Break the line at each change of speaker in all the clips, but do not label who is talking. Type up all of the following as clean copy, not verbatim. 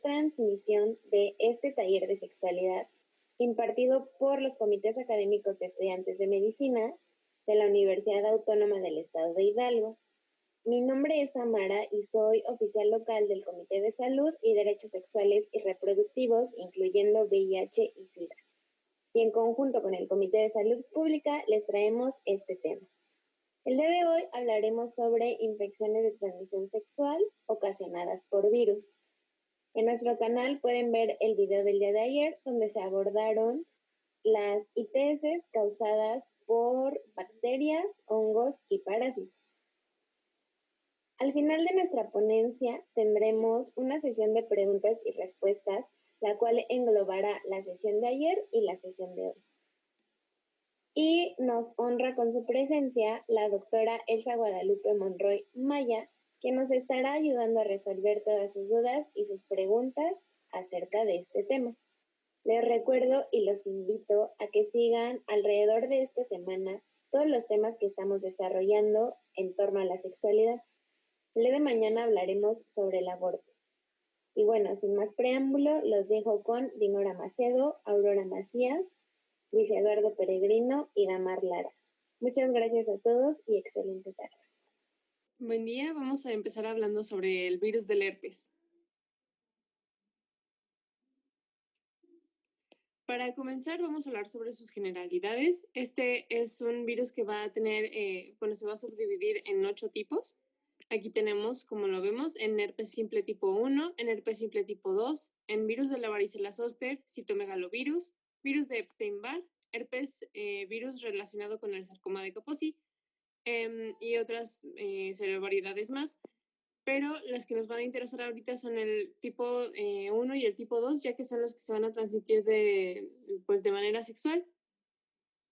transmisión de este taller de sexualidad impartido por los comités académicos de estudiantes de medicina de la Universidad Autónoma del Estado de Hidalgo. Mi nombre es Amara y soy oficial local del Comité de Salud y Derechos Sexuales y Reproductivos, incluyendo VIH y SIDA. Y en conjunto con el Comité de Salud Pública les traemos este tema. El día de hoy hablaremos sobre infecciones de transmisión sexual ocasionadas por virus. En nuestro canal pueden ver el video del día de ayer donde se abordaron las ITS causadas por bacterias, hongos y parásitos. Al final de nuestra ponencia tendremos una sesión de preguntas y respuestas, la cual englobará la sesión de ayer y la sesión de hoy. Y nos honra con su presencia la doctora Elsa Guadalupe Monroy Maya, que nos estará ayudando a resolver todas sus dudas y sus preguntas acerca de este tema. Les recuerdo y los invito a que sigan alrededor de esta semana todos los temas que estamos desarrollando en torno a la sexualidad. El día de mañana hablaremos sobre el aborto. Y bueno, sin más preámbulo, los dejo con Dinora Macedo, Aurora Macías, Luis Eduardo Peregrino y Damar Lara. Muchas gracias a todos y excelente tarde.
Buen día, vamos a empezar hablando sobre el virus del herpes. Para comenzar, vamos a hablar sobre sus generalidades. Este es un virus que va a tener, se va a subdividir en 8 tipos. Aquí tenemos, como lo vemos, en herpes simple tipo 1, en herpes simple tipo 2, en virus de la varicela zoster, citomegalovirus, virus de Epstein-Barr, herpes virus relacionado con el sarcoma de Kaposi y otras variedades más. Pero las que nos van a interesar ahorita son el tipo 1 y el tipo 2, ya que son los que se van a transmitir de manera sexual.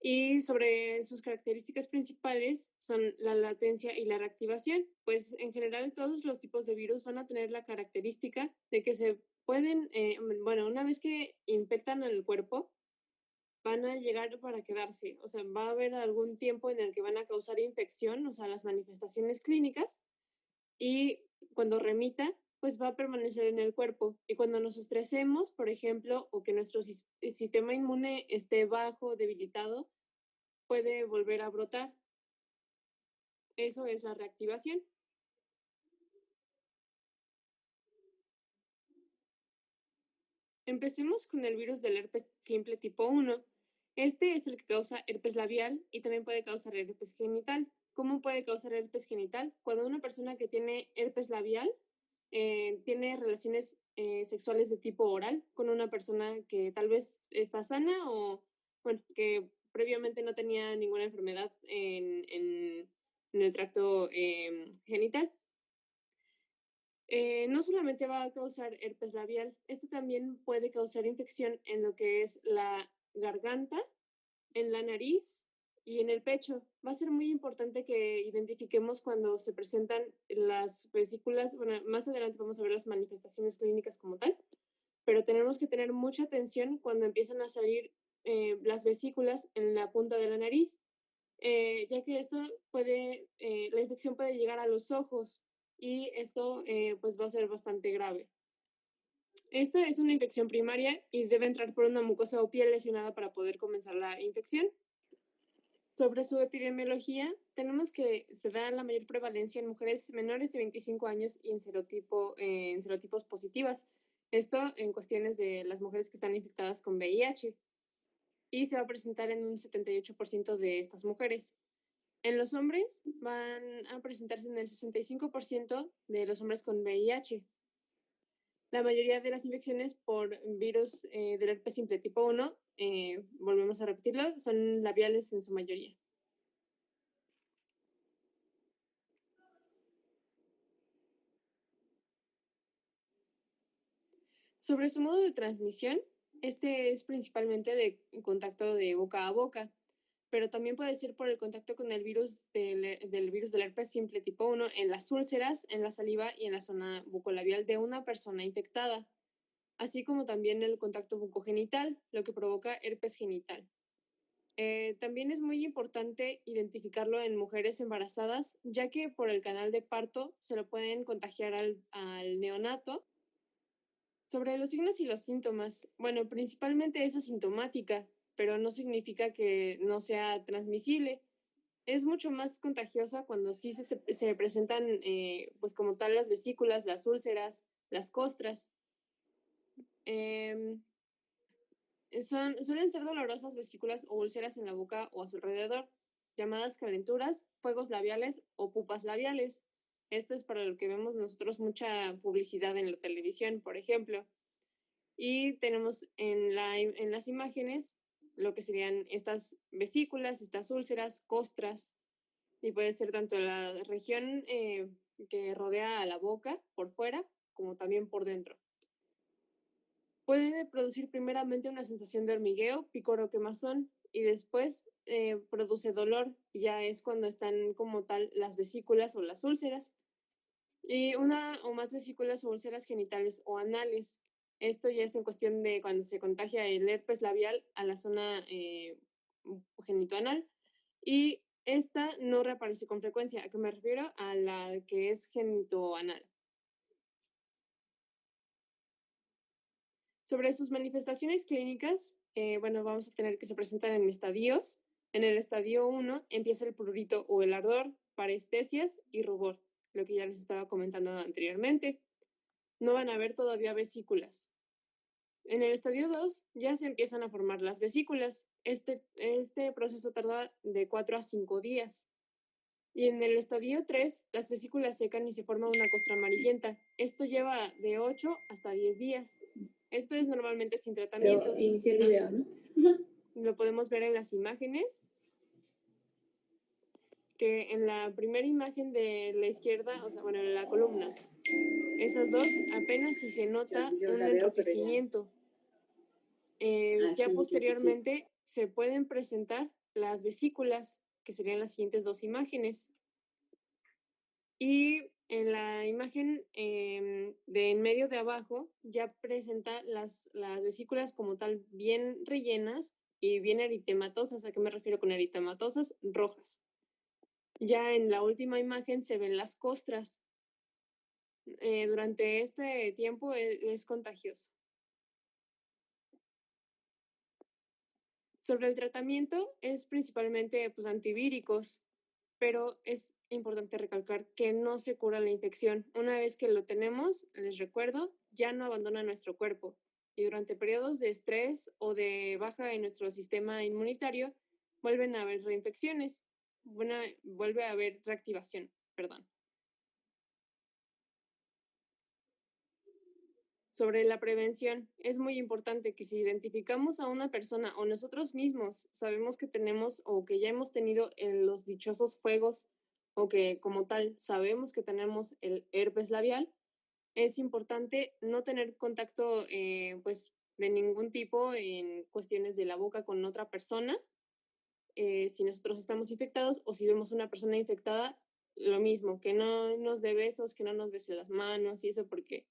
Y sobre sus características principales son la latencia y la reactivación. Pues en general todos los tipos de virus van a tener la característica de que se pueden, una vez que infectan el cuerpo, van a llegar para quedarse. O sea, va a haber algún tiempo en el que van a causar infección, o sea, las manifestaciones clínicas, y cuando remita, pues va a permanecer en el cuerpo. Y cuando nos estresemos, por ejemplo, o que nuestro sistema inmune esté bajo, debilitado, puede volver a brotar. Eso es la reactivación. Empecemos con el virus del herpes simple tipo 1. Este es el que causa herpes labial y también puede causar herpes genital. ¿Cómo puede causar herpes genital? Cuando una persona que tiene herpes labial tiene relaciones sexuales de tipo oral con una persona que tal vez está sana o que previamente no tenía ninguna enfermedad en el tracto genital. No solamente va a causar herpes labial, esto también puede causar infección en lo que es la garganta, en la nariz y en el pecho. Va a ser muy importante que identifiquemos cuando se presentan las vesículas. Bueno, más adelante vamos a ver las manifestaciones clínicas como tal, pero tenemos que tener mucha atención cuando empiezan a salir las vesículas en la punta de la nariz, ya que la infección puede llegar a los ojos y esto pues va a ser bastante grave. Esta es una infección primaria y debe entrar por una mucosa o piel lesionada para poder comenzar la infección. Sobre su epidemiología, tenemos que se da la mayor prevalencia en mujeres menores de 25 años y en serotipos positivas. Esto en cuestiones de las mujeres que están infectadas con VIH. Y se va a presentar en un 78% de estas mujeres. En los hombres van a presentarse en el 65% de los hombres con VIH. La mayoría de las infecciones por virus del herpes simple tipo 1, volvemos a repetirlo, son labiales en su mayoría. Sobre su modo de transmisión, este es principalmente de contacto de boca a boca, pero también puede ser por el contacto con el virus del virus del herpes simple tipo 1 en las úlceras, en la saliva y en la zona bucolabial de una persona infectada, así como también el contacto bucogenital, lo que provoca herpes genital. También es muy importante identificarlo en mujeres embarazadas, ya que por el canal de parto se lo pueden contagiar al neonato Sobre los signos y los síntomas, bueno, principalmente es asintomática, pero no significa que no sea transmisible. Es mucho más contagiosa cuando sí se presentan, pues como tal, las vesículas, las úlceras, las costras. Em, Suelen ser dolorosas vesículas o úlceras en la boca o a su alrededor, llamadas calenturas, fuegos labiales o pupas labiales. Esto es para lo que vemos nosotros mucha publicidad en la televisión, por ejemplo. Y tenemos en las imágenes lo que serían estas vesículas, estas úlceras, costras, y puede ser tanto la región que rodea a la boca por fuera como también por dentro. Puede producir primeramente una sensación de hormigueo, picor o quemazón y después produce dolor. Ya es cuando están como tal las vesículas o las úlceras. Y una o más vesículas o úlceras genitales o anales. Esto ya es en cuestión de cuando se contagia el herpes labial a la zona genitoanal. Y esta no reaparece con frecuencia. ¿A qué me refiero? A la que es genitoanal. Sobre sus manifestaciones clínicas, bueno, vamos a tener que se presentan en estadios. En el estadio 1 empieza el prurito o el ardor, parestesias y rubor, lo que ya les estaba comentando anteriormente. No van a haber todavía vesículas. En el estadio 2 ya se empiezan a formar las vesículas. Este proceso tarda de 4 a 5 días. Y en el estadio 3, las vesículas secan y se forma una costra amarillenta. Esto lleva de 8 hasta 10 días. Esto es normalmente sin tratamiento.
Pero inicia el video, ¿no?
Lo podemos ver en las imágenes, que en la primera imagen de la izquierda, o sea, bueno, en la columna, esas dos apenas si se nota un enrojecimiento. Ya posteriormente se pueden presentar las vesículas, que serían las siguientes dos imágenes. Y en la imagen de en medio de abajo ya presenta las vesículas como tal bien rellenas y bien eritematosas. ¿A qué me refiero con eritematosas? Rojas. Ya en la última imagen se ven las costras. Durante este tiempo es contagioso. Sobre el tratamiento es principalmente pues, antivíricos, pero es importante recalcar que no se cura la infección. Una vez que lo tenemos, les recuerdo, ya no abandona nuestro cuerpo y durante periodos de estrés o de baja en nuestro sistema inmunitario vuelven a haber reinfecciones, vuelve a haber reactivación, perdón. Sobre la prevención, es muy importante que si identificamos a una persona o nosotros mismos sabemos que tenemos o que ya hemos tenido los dichosos fuegos o que como tal sabemos que tenemos el herpes labial, es importante no tener contacto pues de ningún tipo en cuestiones de la boca con otra persona. Si nosotros estamos infectados o si vemos una persona infectada, lo mismo, que no nos dé besos, que no nos bese las manos y eso porque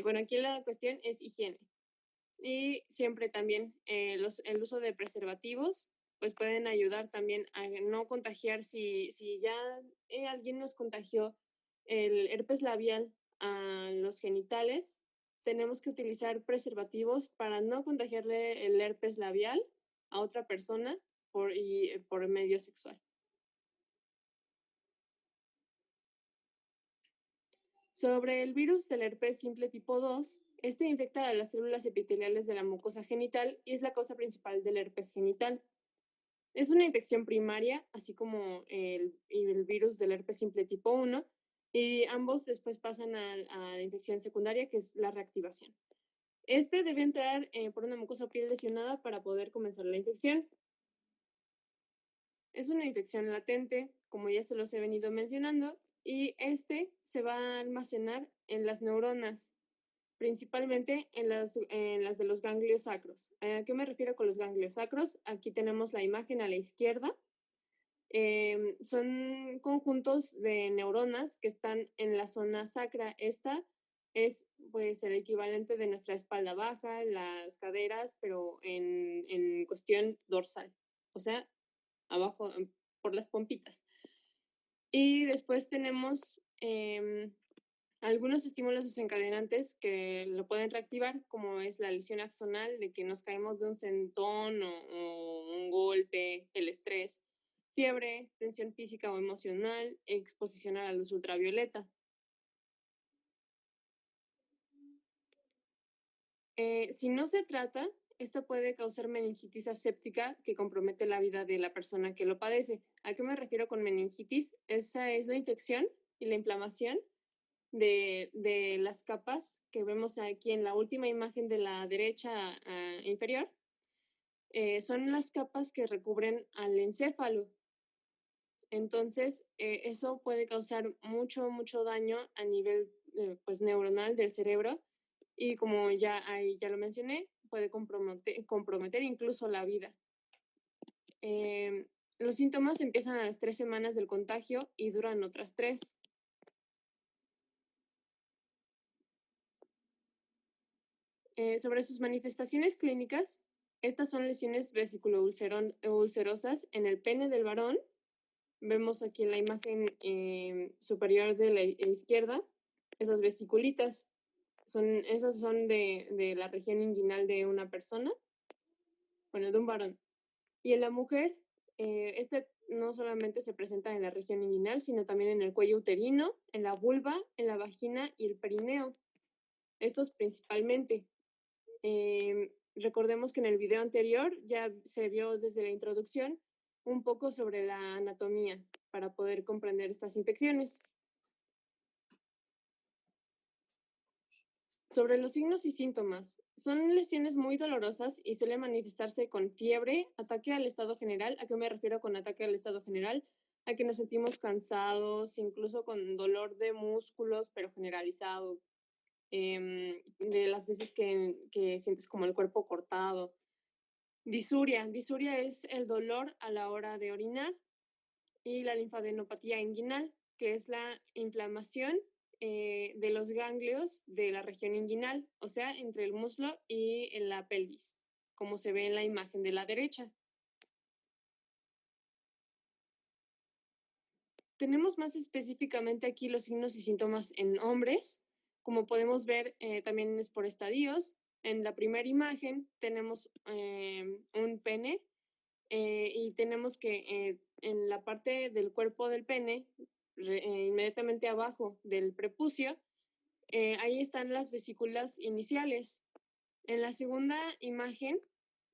bueno, aquí la cuestión es higiene. Y siempre también el uso de preservativos, pues pueden ayudar también a no contagiar si ya alguien nos contagió el herpes labial a los genitales, tenemos que utilizar preservativos para no contagiarle el herpes labial a otra persona por medio sexual. Sobre el virus del herpes simple tipo 2, este infecta a las células epiteliales de la mucosa genital y es la causa principal del herpes genital. Es una infección primaria, así como el virus del herpes simple tipo 1, y ambos después pasan a la infección secundaria, que es la reactivación. Este debe entrar por una mucosa piel lesionada para poder comenzar la infección. Es una infección latente, como ya se los he venido mencionando, y este se va a almacenar en las neuronas, principalmente en las de los ganglios sacros. ¿A qué me refiero con los ganglios sacros? Aquí tenemos la imagen a la izquierda. Son conjuntos de neuronas que están en la zona sacra. Esta es pues el equivalente de nuestra espalda baja, las caderas, pero en cuestión dorsal, o sea, abajo por las pompitas. Y después tenemos Algunos estímulos desencadenantes que lo pueden reactivar, como es la lesión axonal, de que nos caemos de un sentón o un golpe, el estrés, fiebre, tensión física o emocional, exposición a la luz ultravioleta. Si no se trata, esta puede causar meningitis aséptica que compromete la vida de la persona que lo padece. ¿A qué me refiero con meningitis? Esa es la infección y la inflamación de las capas que vemos aquí en la última imagen de la derecha inferior. Son las capas que recubren al encéfalo. Entonces, eso puede causar mucho daño a nivel pues, neuronal del cerebro y como ya lo mencioné, puede comprometer incluso la vida. Los síntomas empiezan a las 3 semanas del contagio y duran otras 3. Sobre sus manifestaciones clínicas, estas son lesiones ulcerosas en el pene del varón. Vemos aquí en la imagen superior de la izquierda esas vesiculitas. Esas son de la región inguinal de una persona, bueno, de un varón. Y en la mujer, este no solamente se presenta en la región inguinal, sino también en el cuello uterino, en la vulva, en la vagina y el perineo. Estos principalmente. Recordemos que en el video anterior ya se vio desde la introducción un poco sobre la anatomía para poder comprender estas infecciones. Sobre los signos y síntomas, son lesiones muy dolorosas y suelen manifestarse con fiebre, ataque al estado general. ¿A qué me refiero con ataque al estado general? A que nos sentimos cansados, incluso con dolor de músculos, pero generalizado, de las veces que sientes como el cuerpo cortado. Disuria es el dolor a la hora de orinar y la linfadenopatía inguinal, que es la inflamación de los ganglios de la región inguinal, o sea, entre el muslo y en la pelvis, como se ve en la imagen de la derecha. Tenemos más específicamente aquí los signos y síntomas en hombres. Como podemos ver, también es por estadios. En la primera imagen tenemos un pene y tenemos que en la parte del cuerpo del pene, inmediatamente abajo del prepucio, ahí están las vesículas iniciales. En la segunda imagen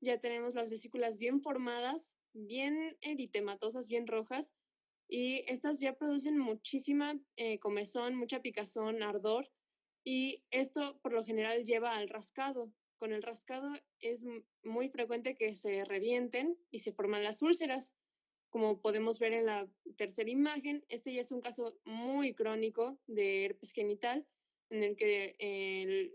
ya tenemos las vesículas bien formadas, bien eritematosas, bien rojas, y estas ya producen muchísima comezón, mucha picazón, ardor, y esto por lo general lleva al rascado. Con el rascado es muy frecuente que se revienten y se forman las úlceras. Como podemos ver en la tercera imagen, este ya es un caso muy crónico de herpes genital, en el que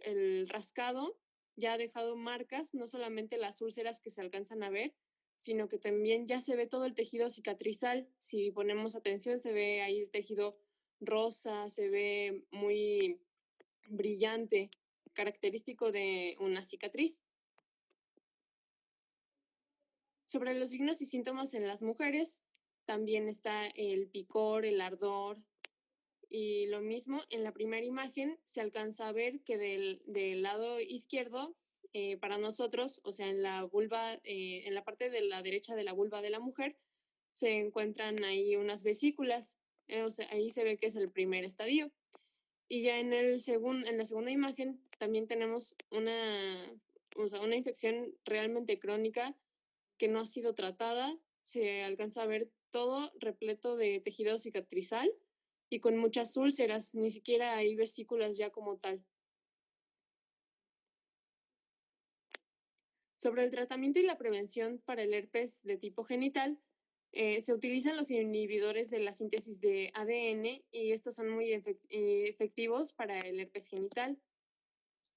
el rascado ya ha dejado marcas, no solamente las úlceras que se alcanzan a ver, sino que también ya se ve todo el tejido cicatrizal. Si ponemos atención, se ve ahí el tejido rosa, se ve muy brillante, característico de una cicatriz. Sobre los signos y síntomas en las mujeres, también está el picor, el ardor, y lo mismo en la primera imagen se alcanza a ver que del lado izquierdo, para nosotros, o sea, en la vulva, en la parte de la derecha de la vulva de la mujer, se encuentran ahí unas vesículas, o sea, ahí se ve que es el primer estadio. Y ya en la segunda imagen también tenemos una infección realmente crónica que no ha sido tratada. Se alcanza a ver todo repleto de tejido cicatrizal y con muchas úlceras, ni siquiera hay vesículas ya como tal. Sobre el tratamiento y la prevención para el herpes de tipo genital, se utilizan los inhibidores de la síntesis de ADN y estos son muy efectivos para el herpes genital.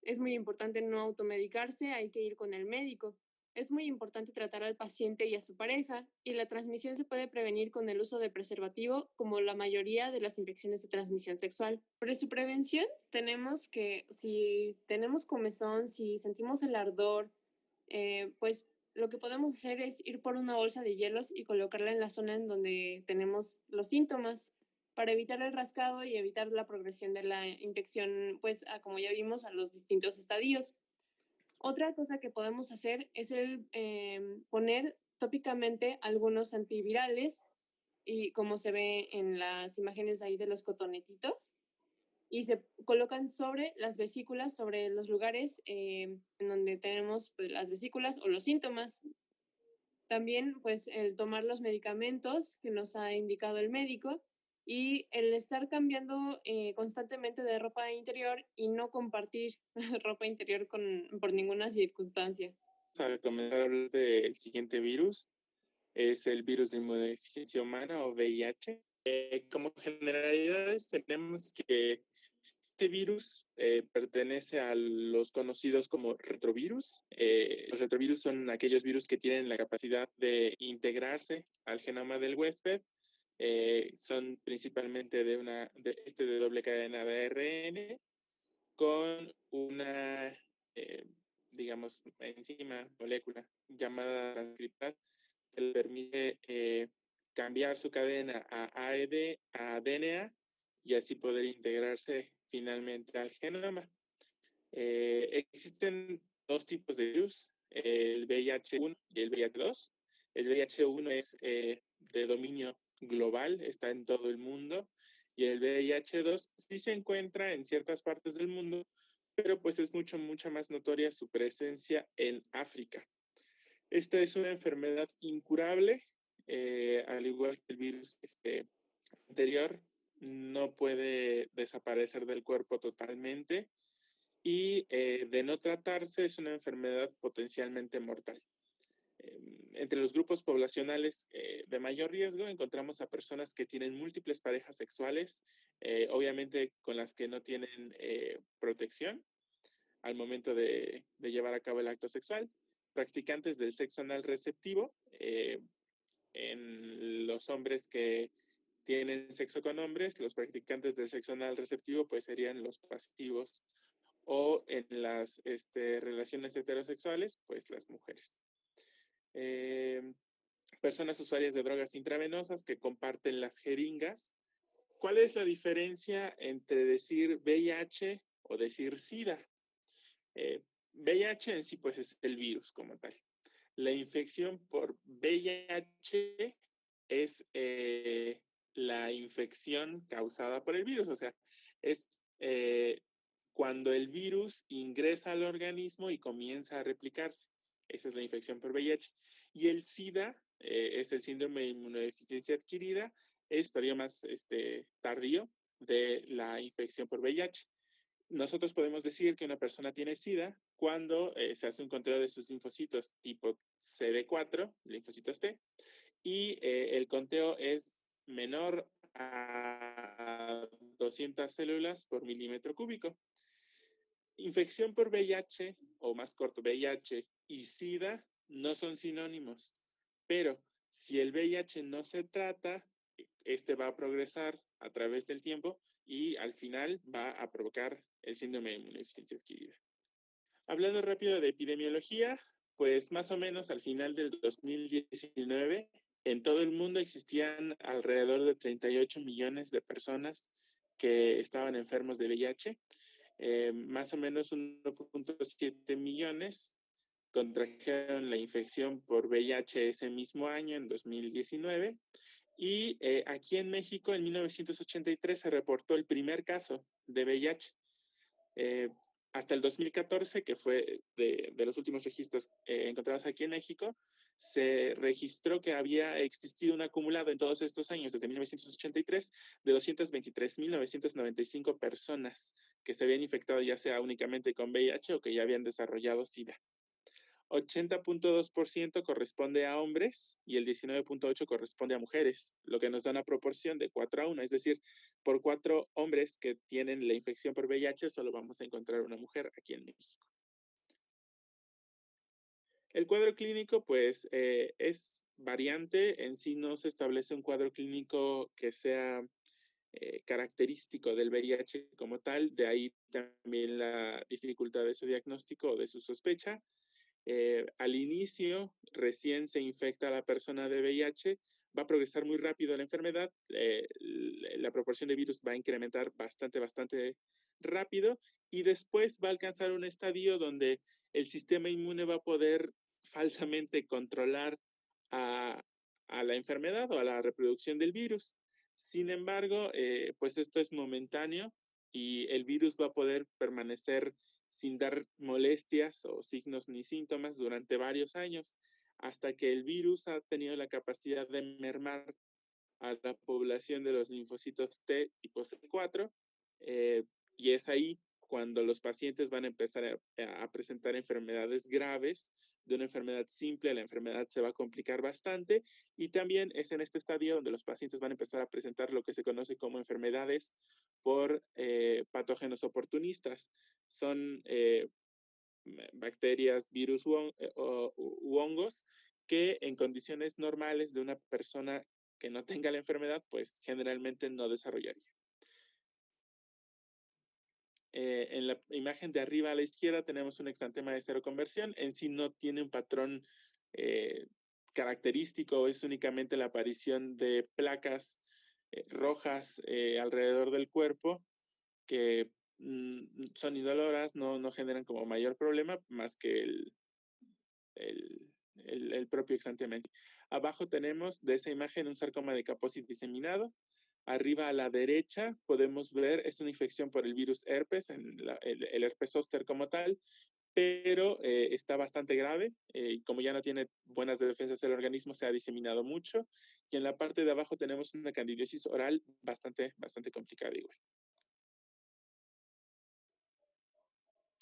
Es muy importante no automedicarse, hay que ir con el médico. Es muy importante tratar al paciente y a su pareja, y la transmisión se puede prevenir con el uso de preservativo, como la mayoría de las infecciones de transmisión sexual. Sobre su prevención, tenemos que, si tenemos comezón, si sentimos el ardor, pues lo que podemos hacer es ir por una bolsa de hielos y colocarla en la zona en donde tenemos los síntomas. para evitar el rascado y evitar la progresión de la infección, pues, como ya vimos, a los distintos estadios. Otra cosa que podemos hacer es poner tópicamente algunos antivirales, y como se ve en las imágenes ahí de los cotonetitos, y se colocan sobre las vesículas, sobre los lugares en donde tenemos pues, las vesículas o los síntomas. También, pues, el tomar los medicamentos que nos ha indicado el médico y el estar cambiando constantemente de ropa interior y no compartir ropa interior por ninguna circunstancia.
A comenzar a hablar del siguiente virus, es el virus de inmunodeficiencia humana o VIH. Como generalidades tenemos que este virus pertenece a los conocidos como retrovirus. Los retrovirus son aquellos virus que tienen la capacidad de integrarse al genoma del huésped. Son principalmente de doble cadena de ARN con una, digamos, enzima, molécula llamada transcriptasa que le permite cambiar su cadena a AED, a DNA y así poder integrarse finalmente al genoma. Existen dos tipos de virus, el VIH1 y el VIH2. El VIH1 es de dominio global, está en todo el mundo, y el VIH2 sí se encuentra en ciertas partes del mundo, pero pues es mucha más notoria su presencia en África. Esta es una enfermedad incurable, al igual que el virus anterior, no puede desaparecer del cuerpo totalmente y de no tratarse es una enfermedad potencialmente mortal. Entre los grupos poblacionales de mayor riesgo encontramos a personas que tienen múltiples parejas sexuales, obviamente con las que no tienen protección al momento de llevar a cabo el acto sexual, practicantes del sexo anal receptivo, en los hombres que tienen sexo con hombres, los practicantes del sexo anal receptivo pues serían los pasivos, o en las relaciones heterosexuales, pues las mujeres. Personas usuarias de drogas intravenosas que comparten las jeringas. ¿Cuál es la diferencia entre decir VIH o decir SIDA? VIH en sí pues es el virus como tal. La infección por VIH es la infección causada por el virus, o sea, es cuando el virus ingresa al organismo y comienza a replicarse. Esa es la infección por VIH. Y el SIDA es el síndrome de inmunodeficiencia adquirida, es todavía más tardío de la infección por VIH. Nosotros podemos decir que una persona tiene SIDA cuando se hace un conteo de sus linfocitos tipo CD4, linfocitos T, y el conteo es menor a 200 células por milímetro cúbico. Infección por VIH, o más corto, VIH y SIDA no son sinónimos, pero si el VIH no se trata, este va a progresar a través del tiempo y al final va a provocar el síndrome de inmunodeficiencia adquirida. Hablando rápido de epidemiología, pues más o menos al final del 2019, en todo el mundo existían alrededor de 38 millones de personas que estaban enfermos de VIH. Más o menos 1.7 millones contrajeron la infección por VIH ese mismo año, en 2019. Y aquí en México, en 1983, se reportó el primer caso de VIH. Hasta el 2014, que fue de los últimos registros encontrados aquí en México, se registró que había existido un acumulado en todos estos años, desde 1983, de 223.995 personas que se habían infectado ya sea únicamente con VIH o que ya habían desarrollado SIDA. 80.2% corresponde a hombres y el 19.8% corresponde a mujeres, lo que nos da una proporción de 4-1, es decir, por 4 hombres que tienen la infección por VIH, solo vamos a encontrar una mujer aquí en México. El cuadro clínico, pues, es variante, en sí no se establece un cuadro clínico que sea característico del VIH como tal, de ahí también la dificultad de su diagnóstico o de su sospecha. Al inicio, recién se infecta a la persona de VIH, va a progresar muy rápido la enfermedad, la proporción de virus va a incrementar bastante rápido y después va a alcanzar un estadio donde el sistema inmune va a poder falsamente controlar a, a la enfermedad o a la reproducción del virus. Sin embargo, pues esto es momentáneo y el virus va a poder permanecer sin dar molestias o signos ni síntomas durante varios años, hasta que el virus ha tenido la capacidad de mermar a la población de los linfocitos T tipo C4, y es ahí cuando los pacientes van a empezar a presentar enfermedades graves. De una enfermedad simple, la enfermedad se va a complicar bastante, y también es en este estadio donde los pacientes van a empezar a presentar lo que se conoce como enfermedades por patógenos oportunistas. Son bacterias, virus u hongos que en condiciones normales de una persona que no tenga la enfermedad, pues generalmente no desarrollaría. En la imagen de arriba a la izquierda tenemos un exantema de seroconversión. En sí no tiene un patrón característico, es únicamente la aparición de placas rojas alrededor del cuerpo que son indoloras, no generan como mayor problema más que el propio exantema en sí. Abajo tenemos de esa imagen un sarcoma de Kaposi diseminado. Arriba a la derecha podemos ver, es una infección por el virus herpes, el herpes zóster como tal, pero está bastante grave y como ya no tiene buenas defensas del organismo, se ha diseminado mucho. Y en la parte de abajo tenemos una candidiasis oral bastante complicada igual.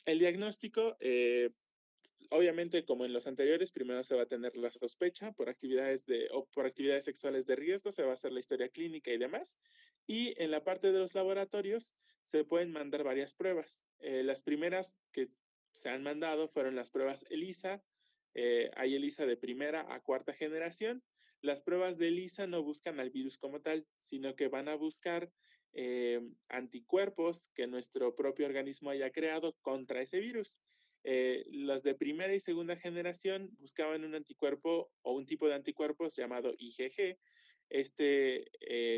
El diagnóstico, obviamente, como en los anteriores, primero se va a tener la sospecha por actividades sexuales de riesgo, se va a hacer la historia clínica y demás. Y en la parte de los laboratorios se pueden mandar varias pruebas. Las primeras que se han mandado fueron las pruebas ELISA. Hay ELISA de primera a cuarta generación. Las pruebas de ELISA no buscan al virus como tal, sino que van a buscar anticuerpos que nuestro propio organismo haya creado contra ese virus. Las de primera y segunda generación buscaban un anticuerpo o un tipo de anticuerpos llamado IgG. Este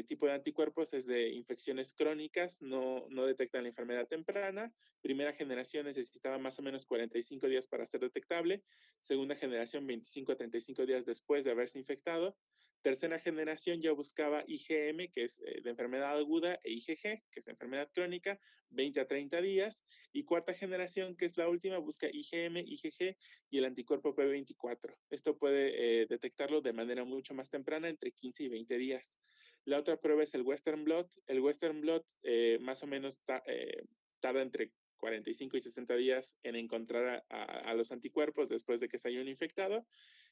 tipo de anticuerpos es de infecciones crónicas, no detectan la enfermedad temprana. Primera generación necesitaba más o menos 45 días para ser detectable. Segunda generación, 25 a 35 días después de haberse infectado. Tercera generación ya buscaba IgM, que es de enfermedad aguda, e IgG, que es enfermedad crónica, 20 a 30 días. Y cuarta generación, que es la última, busca IgM, IgG y el anticuerpo P24. Esto puede detectarlo de manera mucho más temprana, entre 15 y 20 días. La otra prueba es el Western Blot. El Western Blot más o menos tarda entre 45 y 60 días en encontrar a los anticuerpos después de que se hayan infectado,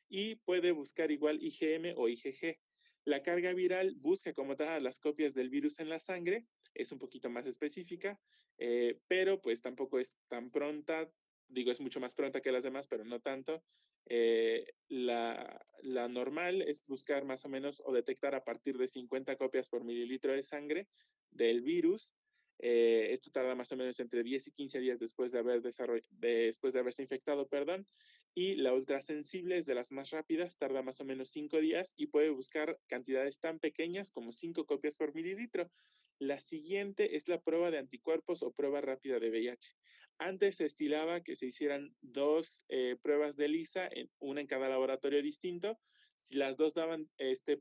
y puede buscar igual IgM o IgG. La carga viral busca como tal las copias del virus en la sangre, es un poquito más específica, pero pues tampoco es tan pronta, digo, es mucho más pronta que las demás, pero no tanto. La normal es buscar más o menos o detectar a partir de 50 copias por mililitro de sangre del virus. Esto tarda más o menos entre 10 y 15 días después de haberse infectado, perdón. Y la ultrasensible es de las más rápidas, tarda más o menos 5 días y puede buscar cantidades tan pequeñas como 5 copias por mililitro. La siguiente es la prueba de anticuerpos o prueba rápida de VIH. Antes se estilaba que se hicieran dos pruebas de ELISA, una en cada laboratorio distinto. Si las dos daban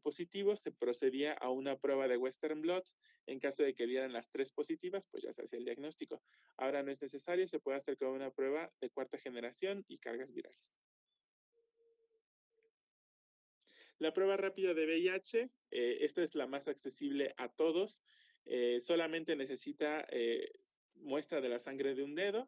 positivos, se procedía a una prueba de Western Blot. En caso de que dieran las tres positivas, pues ya se hacía el diagnóstico. Ahora no es necesario, se puede hacer con una prueba de cuarta generación y cargas virales. La prueba rápida de VIH, esta es la más accesible a todos. Solamente necesita muestra de la sangre de un dedo.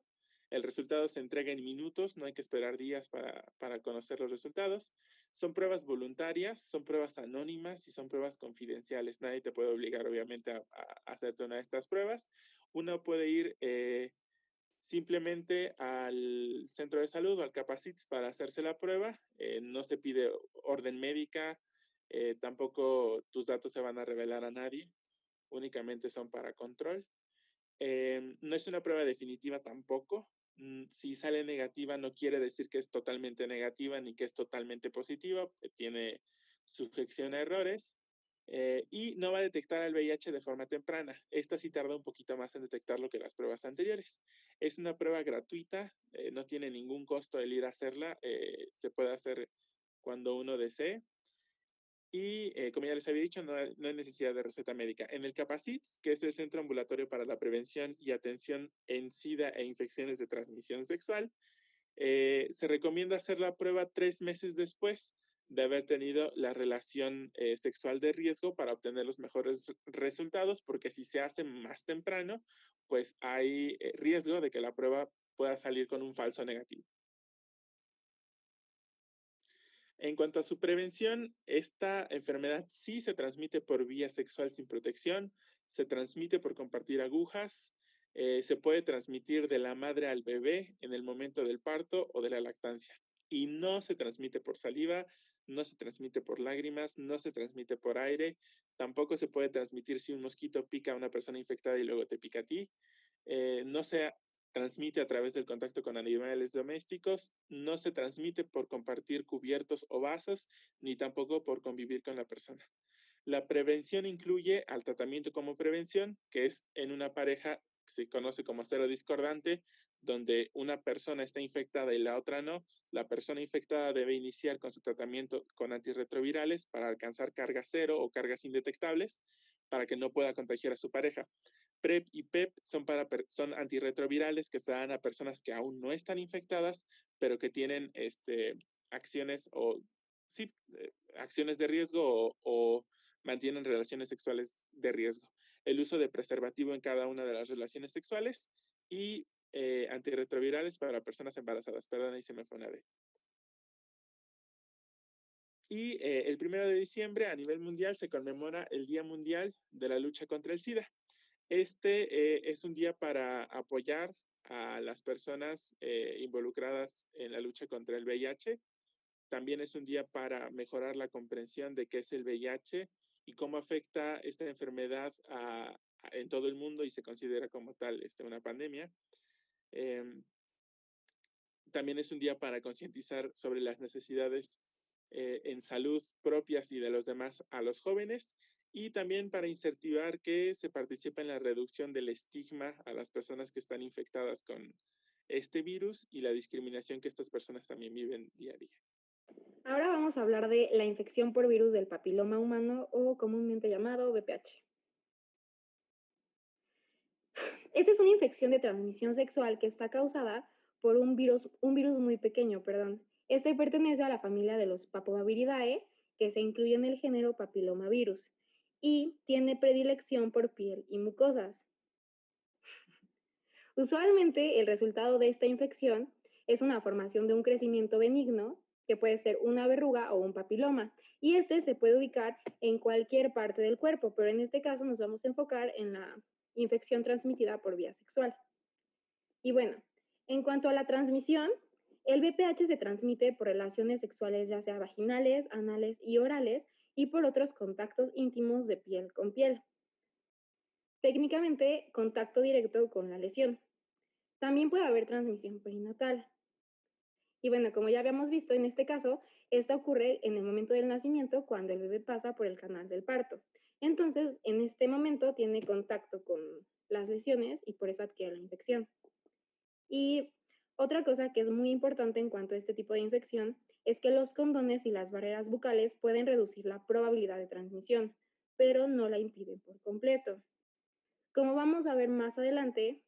El resultado se entrega en minutos, no hay que esperar días para conocer los resultados. Son pruebas voluntarias, son pruebas anónimas y son pruebas confidenciales. Nadie te puede obligar, obviamente, a hacerte una de estas pruebas. Uno puede ir simplemente al centro de salud o al Capacits para hacerse la prueba. No se pide orden médica, tampoco tus datos se van a revelar a nadie, únicamente son para control. No es una prueba definitiva tampoco. Si sale negativa no quiere decir que es totalmente negativa ni que es totalmente positiva. Tiene sujeción a errores, y no va a detectar al VIH de forma temprana. Esta sí tarda un poquito más en detectarlo que las pruebas anteriores. Es una prueba gratuita, no tiene ningún costo el ir a hacerla, se puede hacer cuando uno desee. Y como ya les había dicho, no hay necesidad de receta médica. En el CAPACIT, que es el Centro Ambulatorio para la Prevención y Atención en SIDA e Infecciones de Transmisión Sexual, se recomienda hacer la prueba 3 meses después de haber tenido la relación sexual de riesgo para obtener los mejores resultados, porque si se hace más temprano, pues hay riesgo de que la prueba pueda salir con un falso negativo. En cuanto a su prevención, esta enfermedad sí se transmite por vía sexual sin protección, se transmite por compartir agujas, se puede transmitir de la madre al bebé en el momento del parto o de la lactancia. Y no se transmite por saliva, no se transmite por lágrimas, no se transmite por aire, tampoco se puede transmitir si un mosquito pica a una persona infectada y luego te pica a ti. No se transmite a través del contacto con animales domésticos, no se transmite por compartir cubiertos o vasos, ni tampoco por convivir con la persona. La prevención incluye al tratamiento como prevención, que es en una pareja que se conoce como serodiscordante, donde una persona está infectada y la otra no. La persona infectada debe iniciar con su tratamiento con antirretrovirales para alcanzar carga cero o cargas indetectables para que no pueda contagiar a su pareja. PrEP y PEP son antirretrovirales que se dan a personas que aún no están infectadas, pero que tienen acciones o sí, acciones de riesgo o mantienen relaciones sexuales de riesgo. El uso de preservativo en cada una de las relaciones sexuales y antirretrovirales para personas embarazadas. Perdón, ahí se me fue una D. Y el 1 de diciembre a nivel mundial se conmemora el Día Mundial de la Lucha contra el SIDA. Este es un día para apoyar a las personas involucradas en la lucha contra el VIH. También es un día para mejorar la comprensión de qué es el VIH y cómo afecta esta enfermedad en todo el mundo y se considera como tal una pandemia. También es un día para concientizar sobre las necesidades en salud propias y de los demás a los jóvenes y también para incentivar que se participe en la reducción del estigma a las personas que están infectadas con este virus y la discriminación que estas personas también viven día a día.
Ahora vamos a hablar de la infección por virus del papiloma humano o comúnmente llamado VPH. Esta es una infección de transmisión sexual que está causada por un virus muy pequeño, perdón. Este pertenece a la familia de los Papaviridae, que se incluye en el género Papillomavirus, y tiene predilección por piel y mucosas. Usualmente el resultado de esta infección es una formación de un crecimiento benigno, que puede ser una verruga o un papiloma, y este se puede ubicar en cualquier parte del cuerpo, pero en este caso nos vamos a enfocar en la infección transmitida por vía sexual. Y bueno, en cuanto a la transmisión, el VPH se transmite por relaciones sexuales ya sea vaginales, anales y orales y por otros contactos íntimos de piel con piel. Técnicamente, contacto directo con la lesión. También puede haber transmisión perinatal. Y bueno, como ya habíamos visto en este caso, esta ocurre en el momento del nacimiento cuando el bebé pasa por el canal del parto. Entonces, en este momento tiene contacto con las lesiones y por eso adquiere la infección. Y otra cosa que es muy importante en cuanto a este tipo de infección es que los condones y las barreras bucales pueden reducir la probabilidad de transmisión, pero no la impiden por completo. Como vamos a ver más adelante,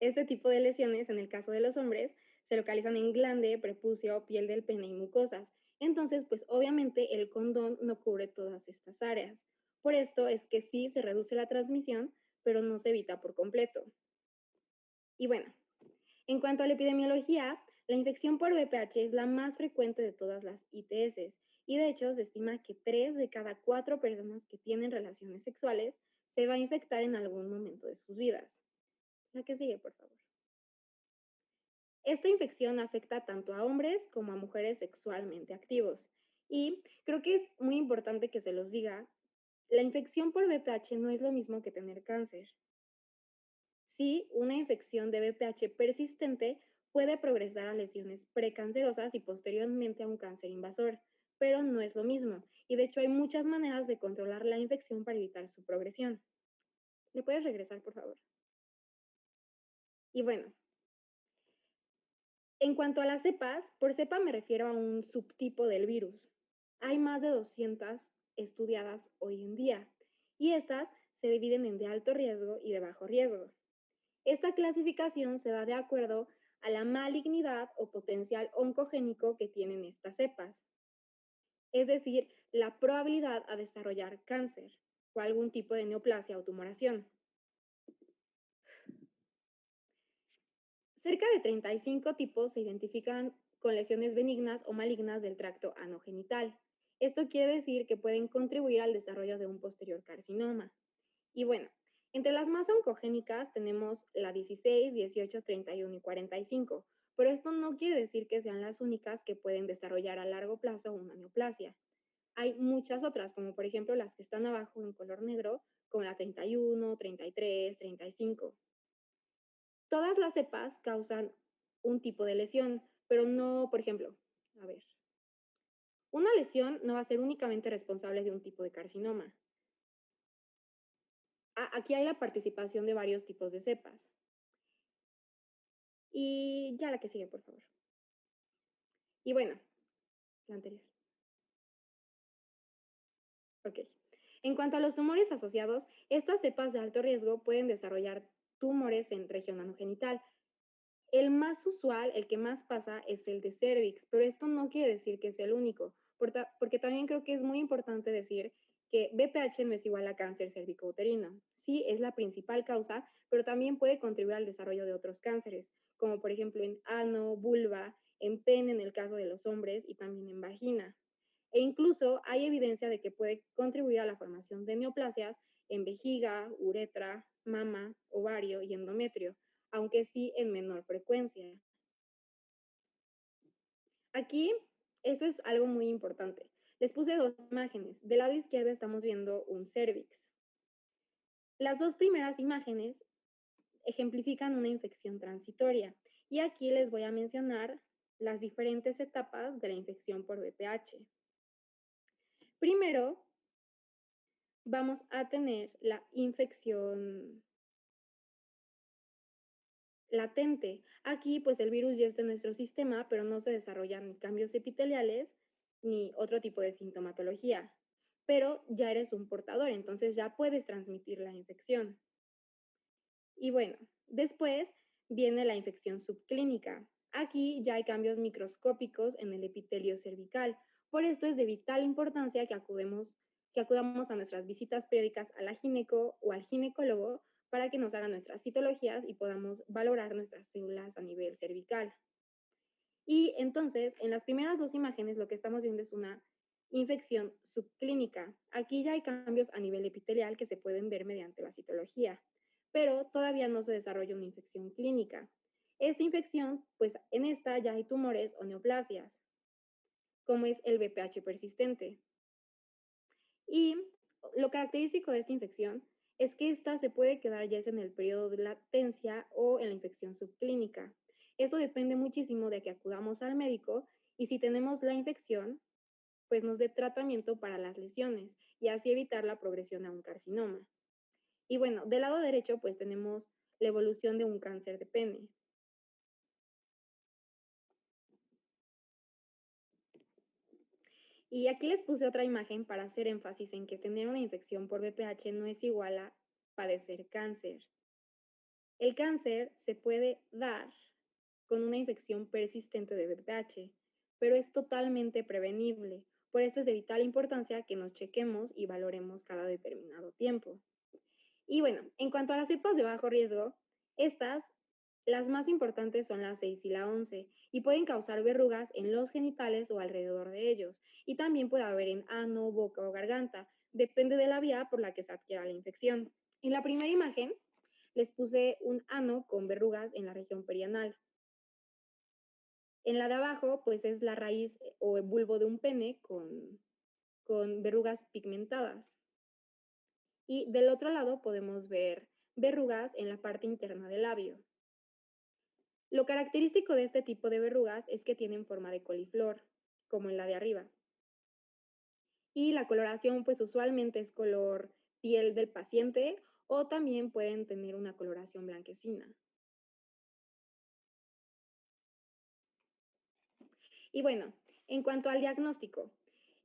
este tipo de lesiones, en el caso de los hombres, se localizan en glande, prepucio, piel del pene y mucosas. Entonces, pues obviamente el condón no cubre todas estas áreas. Por esto es que sí se reduce la transmisión, pero no se evita por completo. Y bueno, en cuanto a la epidemiología, la infección por VPH es la más frecuente de todas las ITS y de hecho se estima que 3 de cada 4 personas que tienen relaciones sexuales se va a infectar en algún momento de sus vidas. La que sigue, por favor. Esta infección afecta tanto a hombres como a mujeres sexualmente activos. Y creo que es muy importante que se los diga, la infección por VPH no es lo mismo que tener cáncer. Sí, una infección de VPH persistente puede progresar a lesiones precancerosas y posteriormente a un cáncer invasor, pero no es lo mismo. Y de hecho hay muchas maneras de controlar la infección para evitar su progresión. ¿Le puedes regresar, por favor? Y bueno, en cuanto a las cepas, por cepa me refiero a un subtipo del virus. Hay más de 200 estudiadas hoy en día y estas se dividen en de alto riesgo y de bajo riesgo. Esta clasificación se da de acuerdo a la malignidad o potencial oncogénico que tienen estas cepas, es decir, la probabilidad a desarrollar cáncer o algún tipo de neoplasia o tumoración. Cerca de 35 tipos se identifican con lesiones benignas o malignas del tracto anogenital. Esto quiere decir que pueden contribuir al desarrollo de un posterior carcinoma. Y bueno, entre las más oncogénicas tenemos la 16, 18, 31 y 45, pero esto no quiere decir que sean las únicas que pueden desarrollar a largo plazo una neoplasia. Hay muchas otras, como por ejemplo las que están abajo en color negro, como la 31, 33, 35. Todas las cepas causan un tipo de lesión, pero no, por ejemplo, a ver, una lesión no va a ser únicamente responsable de un tipo de carcinoma. Aquí hay la participación de varios tipos de cepas. Y ya la que sigue, por favor. Y bueno, la anterior. Ok. En cuanto a los tumores asociados, estas cepas de alto riesgo pueden desarrollar tumores en región anogenital. El más usual, el que más pasa, es el de cervix, pero esto no quiere decir que sea el único, porque también creo que es muy importante decir que BPH no es igual a cáncer cervicouterino. Sí, es la principal causa, pero también puede contribuir al desarrollo de otros cánceres, como por ejemplo en ano, vulva, en pene en el caso de los hombres y también en vagina. E incluso hay evidencia de que puede contribuir a la formación de neoplasias en vejiga, uretra, mama, ovario y endometrio, aunque sí en menor frecuencia. Aquí, esto es algo muy importante. Les puse dos imágenes. Del lado izquierdo estamos viendo un cérvix. Las dos primeras imágenes ejemplifican una infección transitoria. Y aquí les voy a mencionar las diferentes etapas de la infección por VPH. Primero, vamos a tener la infección latente. Aquí, pues el virus ya está en nuestro sistema, pero no se desarrollan cambios epiteliales ni otro tipo de sintomatología. Pero ya eres un portador, entonces ya puedes transmitir la infección. Y bueno, después viene la infección subclínica. Aquí ya hay cambios microscópicos en el epitelio cervical. Por esto es de vital importancia que acudamos a nuestras visitas periódicas a la gineco o al ginecólogo para que nos hagan nuestras citologías y podamos valorar nuestras células a nivel cervical. Y entonces, en las primeras dos imágenes, lo que estamos viendo es una infección subclínica. Aquí ya hay cambios a nivel epitelial que se pueden ver mediante la citología, pero todavía no se desarrolla una infección clínica. Esta infección, pues en esta ya hay tumores o neoplasias, como es el VPH persistente. Y lo característico de esta infección es que esta se puede quedar ya sea en el periodo de latencia o en la infección subclínica. Esto depende muchísimo de que acudamos al médico y si tenemos la infección, pues nos dé tratamiento para las lesiones y así evitar la progresión a un carcinoma. Y bueno, del lado derecho pues tenemos la evolución de un cáncer de pene. Y aquí les puse otra imagen para hacer énfasis en que tener una infección por VPH no es igual a padecer cáncer. El cáncer se puede dar con una infección persistente de VPH, pero es totalmente prevenible. Por eso es de vital importancia que nos chequemos y valoremos cada determinado tiempo. Y bueno, en cuanto a las cepas de bajo riesgo, estas, las más importantes son la 6 y la 11, y pueden causar verrugas en los genitales o alrededor de ellos. Y también puede haber en ano, boca o garganta. Depende de la vía por la que se adquiera la infección. En la primera imagen, les puse un ano con verrugas en la región perianal. En la de abajo, pues es la raíz o el bulbo de un pene con verrugas pigmentadas. Y del otro lado podemos ver verrugas en la parte interna del labio. Lo característico de este tipo de verrugas es que tienen forma de coliflor, como en la de arriba. y la coloración pues usualmente es color piel del paciente o también pueden tener una coloración blanquecina. Y bueno, en cuanto al diagnóstico,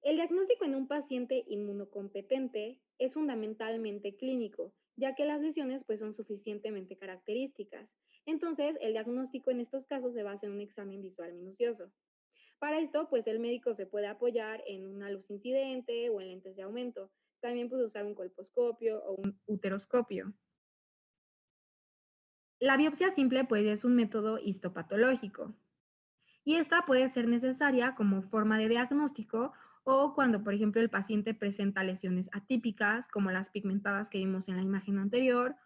el diagnóstico en un paciente inmunocompetente es fundamentalmente clínico, ya que las lesiones pues son suficientemente características. Entonces, el diagnóstico en estos casos se basa en un examen visual minucioso. Para esto, pues el médico se puede apoyar en una luz incidente o en lentes de aumento. También puede usar un colposcopio o un uteroscopio. La biopsia simple pues es un método histopatológico y esta puede ser necesaria como forma de diagnóstico o cuando, por ejemplo, el paciente presenta lesiones atípicas como las pigmentadas que vimos en la imagen anterior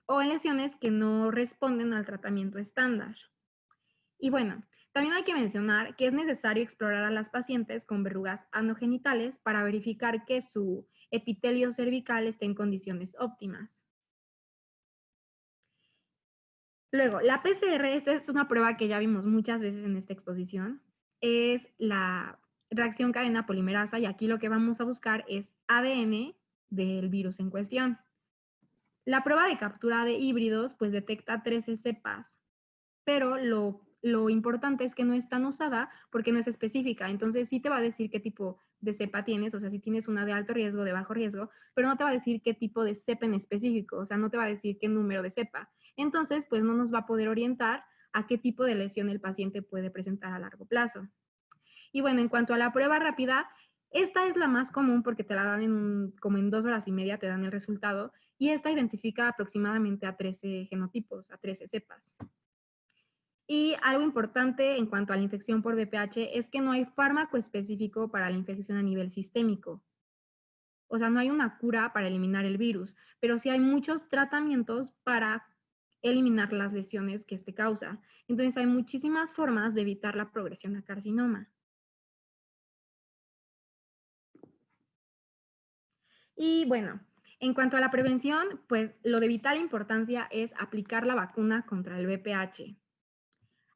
o en lesiones que no responden al tratamiento estándar. Y bueno, también hay que mencionar que es necesario explorar a las pacientes con verrugas anogenitales para verificar que su epitelio cervical esté en condiciones óptimas. Luego, la PCR, esta es una prueba que ya vimos muchas veces en esta exposición, es la reacción cadena polimerasa y aquí lo que vamos a buscar es ADN del virus en cuestión. La prueba de captura de híbridos pues detecta 13 cepas, pero lo importante es que no es tan usada porque no es específica. Entonces sí te va a decir qué tipo de cepa tienes, o sea, si tienes una de alto riesgo, de bajo riesgo, pero no te va a decir qué tipo de cepa en específico, o sea, no te va a decir qué número de cepa. Entonces, pues no nos va a poder orientar a qué tipo de lesión el paciente puede presentar a largo plazo. Y bueno, en cuanto a la prueba rápida, esta es la más común porque te la dan como en 2 horas y media te dan el resultado y esta identifica aproximadamente a 13 genotipos, a 13 cepas. Y algo importante en cuanto a la infección por VPH es que no hay fármaco específico para la infección a nivel sistémico. O sea, no hay una cura para eliminar el virus, pero sí hay muchos tratamientos para eliminar las lesiones que este causa. Entonces hay muchísimas formas de evitar la progresión a carcinoma. Y bueno, en cuanto a la prevención, pues lo de vital importancia es aplicar la vacuna contra el VPH.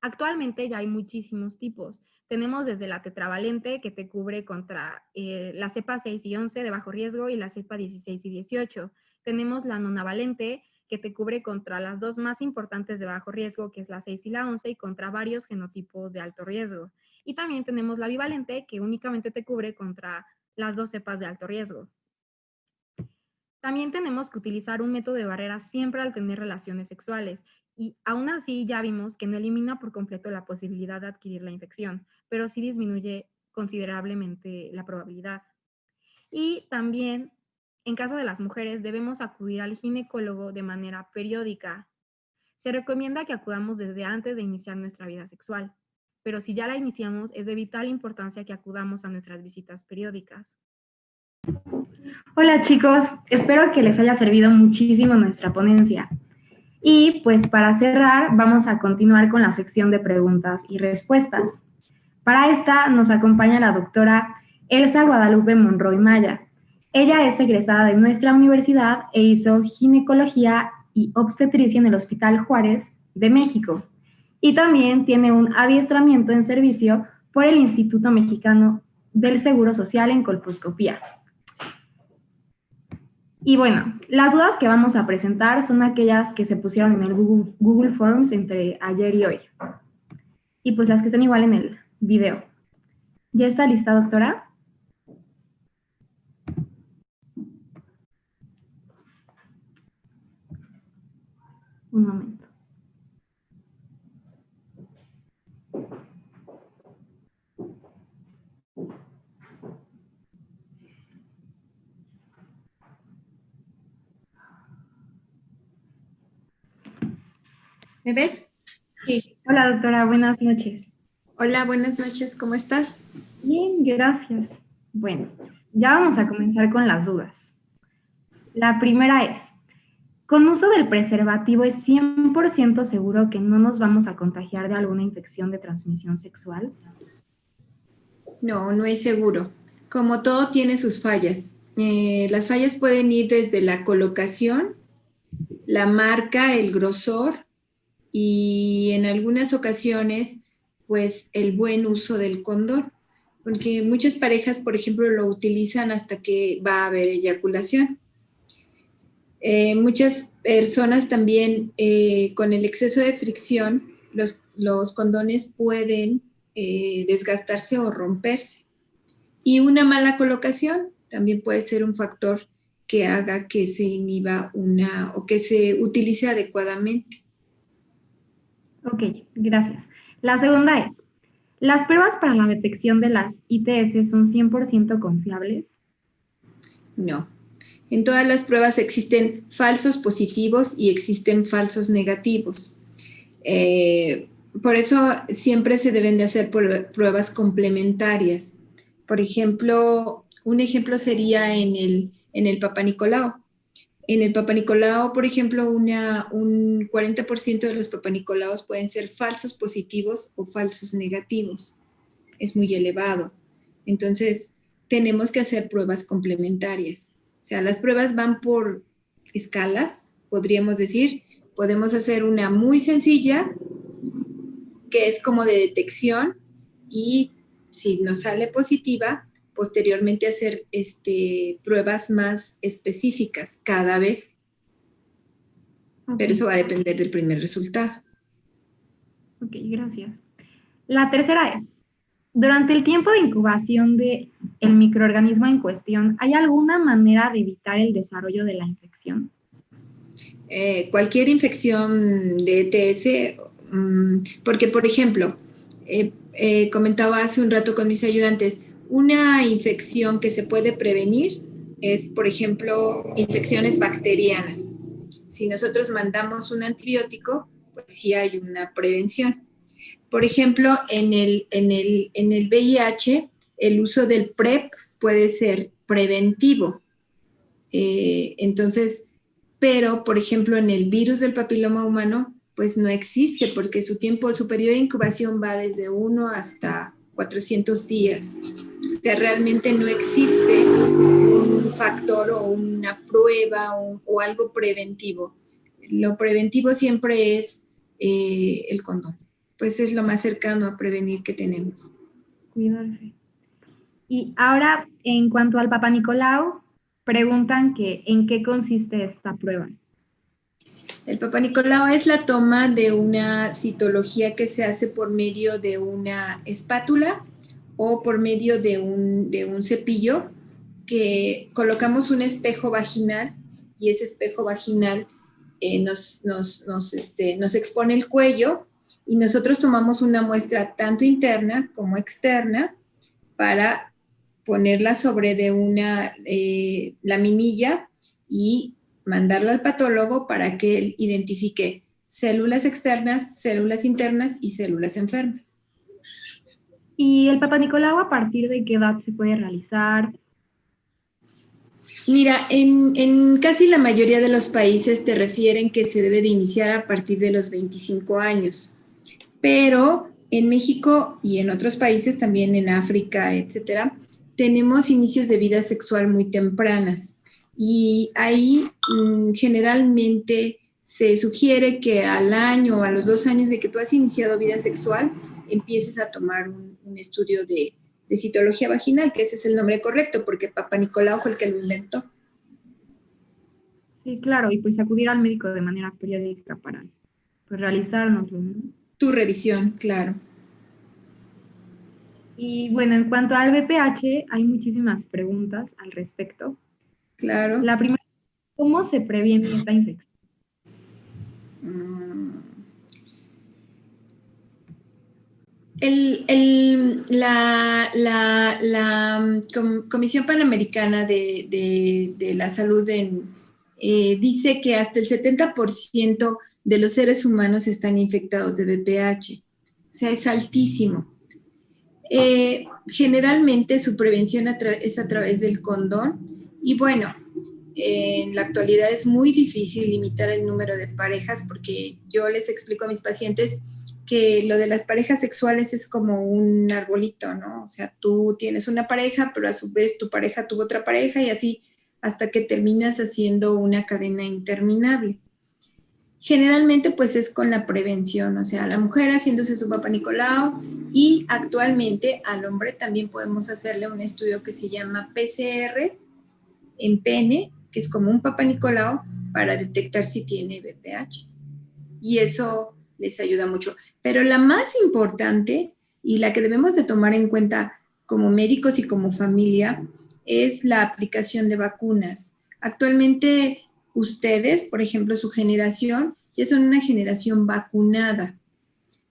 Actualmente ya hay muchísimos tipos. Tenemos desde la tetravalente que te cubre contra la cepa 6 y 11 de bajo riesgo y la cepa 16 y 18. Tenemos la nonavalente que te cubre contra las dos más importantes de bajo riesgo, que es la 6 y la 11, y contra varios genotipos de alto riesgo. Y también tenemos la bivalente que únicamente te cubre contra las dos cepas de alto riesgo. También tenemos que utilizar un método de barrera siempre al tener relaciones sexuales. Y aún así ya vimos que no elimina por completo la posibilidad de adquirir la infección, pero sí disminuye considerablemente la probabilidad. Y también, en caso de las mujeres, debemos acudir al ginecólogo de manera periódica. Se recomienda que acudamos desde antes de iniciar nuestra vida sexual, pero si ya la iniciamos, es de vital importancia que acudamos a nuestras visitas periódicas. Hola chicos, espero que les haya servido muchísimo nuestra ponencia. Y pues para cerrar, vamos a continuar con la sección de preguntas y respuestas. Para esta nos acompaña la doctora Elsa Guadalupe Monroy Maya. Ella es egresada de nuestra universidad e hizo ginecología y obstetricia en el Hospital Juárez de México. Y también tiene un adiestramiento en servicio por el Instituto Mexicano del Seguro Social en colposcopía. Y bueno, las dudas que vamos a presentar son aquellas que se pusieron en el Google Forms entre ayer y hoy. Y pues las que están igual en el video. ¿Ya está lista, doctora? Un momento.
¿Me ves?
Sí. Hola, doctora. Buenas noches.
Hola, buenas noches. ¿Cómo estás?
Bien, gracias. Bueno, ya vamos a comenzar con las dudas. La primera es, ¿con uso del preservativo es 100% seguro que no nos vamos a contagiar de alguna infección de transmisión sexual?
No, no es seguro. Como todo tiene sus fallas. Las fallas pueden ir desde la colocación, la marca, el grosor y en algunas ocasiones, pues el buen uso del condón. porque muchas parejas, por ejemplo, lo utilizan hasta que va a haber eyaculación. Muchas personas también con el exceso de fricción, los condones pueden desgastarse o romperse. Y una mala colocación también puede ser un factor que haga que se inhiba o que se utilice adecuadamente.
Ok, gracias. La segunda es, ¿las pruebas para la detección de las ITS son 100% confiables?
No. En todas las pruebas existen falsos positivos y existen falsos negativos. Por eso siempre se deben de hacer pruebas complementarias. Por ejemplo, un ejemplo sería en el Papa Nicolau. En el Papa Nicolau, por ejemplo, un 40% de los Papa Nicolaos pueden ser falsos positivos o falsos negativos. Es muy elevado. Entonces, tenemos que hacer pruebas complementarias. O sea, las pruebas van por escalas, podríamos decir. Podemos hacer una muy sencilla, que es como de detección, y si nos sale positiva, posteriormente hacer pruebas más específicas cada vez.
Okay.
Pero eso va a depender del primer resultado.
Ok, gracias. La tercera es, durante el tiempo de incubación del microorganismo en cuestión, ¿hay alguna manera de evitar el desarrollo de la infección?
Cualquier infección de ETS, porque por ejemplo, comentaba hace un rato con mis ayudantes, una infección que se puede prevenir es, por ejemplo, infecciones bacterianas. Si nosotros mandamos un antibiótico, pues sí hay una prevención. Por ejemplo, en el VIH, el uso del PrEP puede ser preventivo. Entonces, pero, por ejemplo, en el virus del papiloma humano, pues no existe porque su periodo de incubación va desde 1 hasta 400 días. O sea, realmente no existe un factor o una prueba o algo preventivo. Lo preventivo siempre es el condón. Pues es lo más cercano a prevenir que tenemos.
Cuidarse. Y ahora, en cuanto al Papa Nicolau, preguntan que en qué consiste esta prueba.
El Papa Nicolau es la toma de una citología que se hace por medio de una espátula o por medio de un cepillo, que colocamos un espejo vaginal y ese espejo vaginal nos expone el cuello y nosotros tomamos una muestra tanto interna como externa para ponerla sobre de una laminilla y mandarla al patólogo para que él identifique células externas, células internas y células enfermas.
¿Y el Papa Nicolau a partir de qué edad se puede realizar?
Mira, en casi la mayoría de los países te refieren que se debe de iniciar a partir de los 25 años, pero en México y en otros países, también en África, etcétera, tenemos inicios de vida sexual muy tempranas y ahí generalmente se sugiere que al año o a los 2 años de que tú has iniciado vida sexual empieces a tomar un estudio de citología vaginal, que ese es el nombre correcto, porque Papa Nicolau fue el que lo inventó.
Sí, claro, y pues acudir al médico de manera periódica para pues, realizárnoslo, ¿no?
Tu revisión, claro.
Y bueno, en cuanto al VPH, hay muchísimas preguntas al respecto.
Claro.
La primera, ¿cómo se previene esta infección?
La Comisión Panamericana de la Salud dice que hasta el 70% de los seres humanos están infectados de VPH. O sea, es altísimo. Generalmente su prevención es a través del condón y bueno, en la actualidad es muy difícil limitar el número de parejas porque yo les explico a mis pacientes que lo de las parejas sexuales es como un arbolito, ¿no? O sea, tú tienes una pareja, pero a su vez tu pareja tuvo otra pareja y así hasta que terminas haciendo una cadena interminable. Generalmente pues es con la prevención, o sea, la mujer haciéndose su Papá Nicolau, y actualmente al hombre también podemos hacerle un estudio que se llama PCR en pene, que es como un Papá Nicolau para detectar si tiene BPH. Y eso les ayuda mucho. Pero la más importante y la que debemos de tomar en cuenta como médicos y como familia es la aplicación de vacunas. Actualmente ustedes, por ejemplo, su generación, ya son una generación vacunada.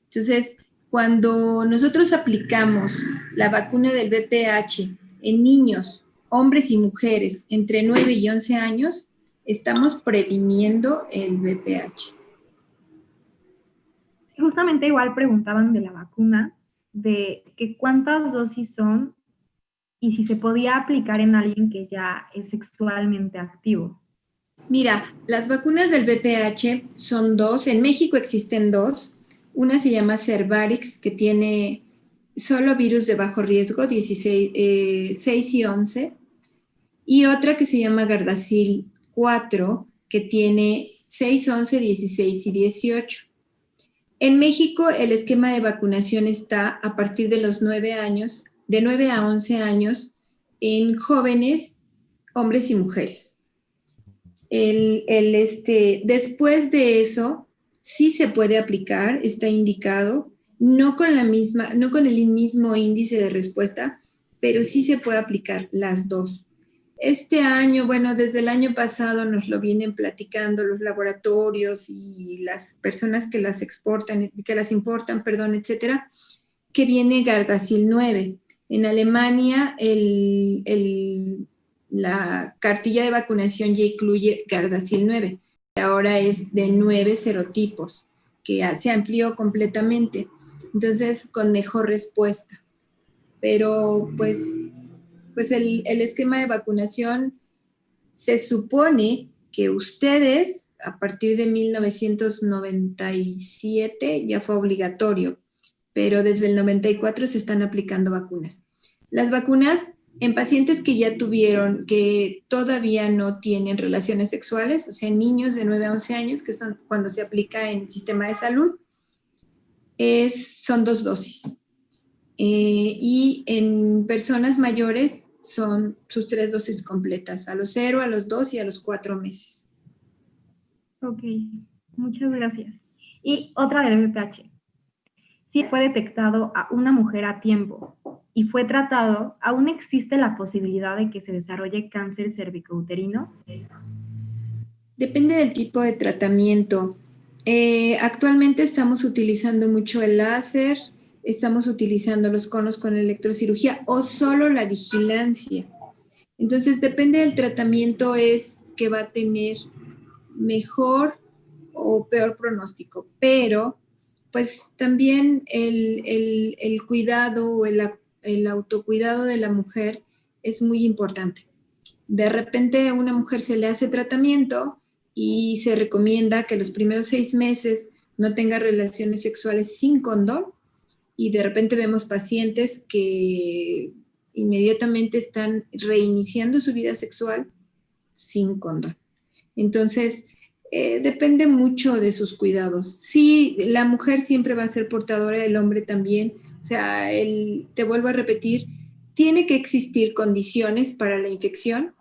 Entonces, cuando nosotros aplicamos la vacuna del VPH en niños, hombres y mujeres entre 9 y 11 años, estamos previniendo el VPH.
Justamente igual preguntaban de la vacuna, de que cuántas dosis son y si se podía aplicar en alguien que ya es sexualmente activo.
Mira, las vacunas del VPH son dos. En México existen dos. Una se llama Cervarix, que tiene solo virus de bajo riesgo, 6 y 11. Y otra que se llama Gardasil 4, que tiene 6, 11, 16 y 18. En México, el esquema de vacunación está a partir de los 9 años, de 9 a 11 años, en jóvenes, hombres y mujeres. Después de eso, sí se puede aplicar, está indicado, no con el mismo índice de respuesta, pero sí se puede aplicar las dos. Este año, bueno, desde el año pasado nos lo vienen platicando los laboratorios y las personas que las importan, etcétera, que viene Gardasil 9. En Alemania, la cartilla de vacunación ya incluye Gardasil 9. Ahora es de 9 serotipos, que se amplió completamente. Entonces, con mejor respuesta. Pero, pues el esquema de vacunación se supone que ustedes, a partir de 1997, ya fue obligatorio, pero desde el 94 se están aplicando vacunas. Las vacunas en pacientes que ya tuvieron, que todavía no tienen relaciones sexuales, o sea, niños de 9 a 11 años, que son cuando se aplica en el sistema de salud, son 2 dosis. Y en personas mayores son sus 3 dosis completas, a los 0, a los 2 y a los 4 meses.
Ok, muchas gracias. Y otra del VPH. Si fue detectado a una mujer a tiempo y fue tratado, ¿aún existe la posibilidad de que se desarrolle cáncer cervicouterino?
Depende del tipo de tratamiento. Actualmente estamos utilizando mucho el láser, estamos utilizando los conos con electrocirugía o solo la vigilancia. Entonces, depende del tratamiento, es que va a tener mejor o peor pronóstico, pero pues también el cuidado o el autocuidado de la mujer es muy importante. De repente a una mujer se le hace tratamiento y se recomienda que los primeros 6 meses no tenga relaciones sexuales sin condón, y de repente vemos pacientes que inmediatamente están reiniciando su vida sexual sin condón. Entonces, depende mucho de sus cuidados. Sí, la mujer siempre va a ser portadora, el hombre también. O sea, te vuelvo a repetir, tiene que existir condiciones para la infección,